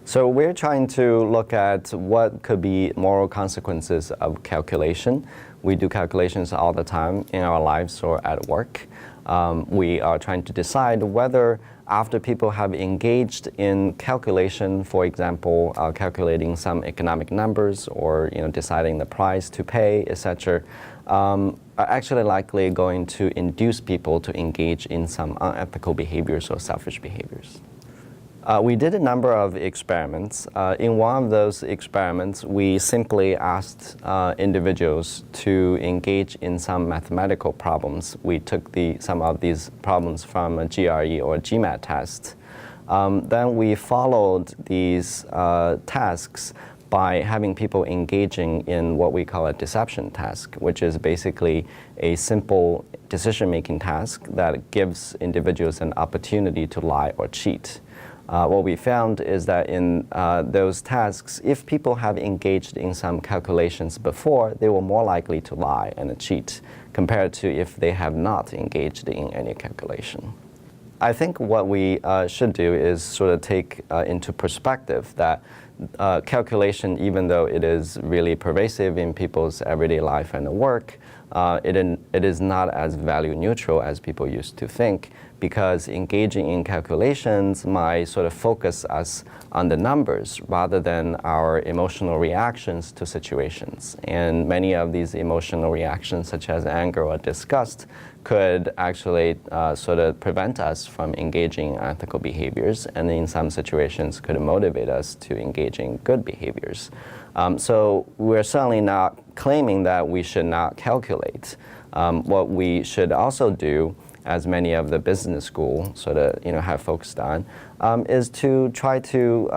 So we're trying to look at what could be moral consequences of calculation. We do calculations all the time in our lives or at work. We are trying to decide whether after people have engaged in calculation, for example, calculating some economic numbers or deciding the price to pay, etc., are actually likely going to induce people to engage in some unethical behaviors or selfish behaviors. We did a number of experiments. In one of those experiments, we simply asked individuals to engage in some mathematical problems. We took some of these problems from a GRE or GMAT test. Then we followed these tasks by having people engaging in what we call a deception task, which is basically a simple decision-making task that gives individuals an opportunity to lie or cheat. What we found is that in those tasks, if people have engaged in some calculations before, they were more likely to lie and cheat compared to if they have not engaged in any calculation. I think what we should do is sort of take into perspective that calculation, even though it is really pervasive in people's everyday life and work, it is not as value neutral as people used to think, because engaging in calculations might sort of focus us on the numbers rather than our emotional reactions to situations. And many of these emotional reactions, such as anger or disgust, could actually sort of prevent us from engaging in ethical behaviors, and in some situations could motivate us to engage in good behaviors. So we're certainly not claiming that we should not calculate. What we should also do, as many of the business school sort of have focused on, is to try to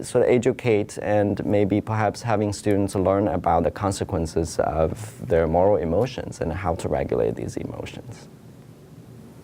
sort of educate and maybe perhaps having students learn about the consequences of their moral emotions and how to regulate these emotions.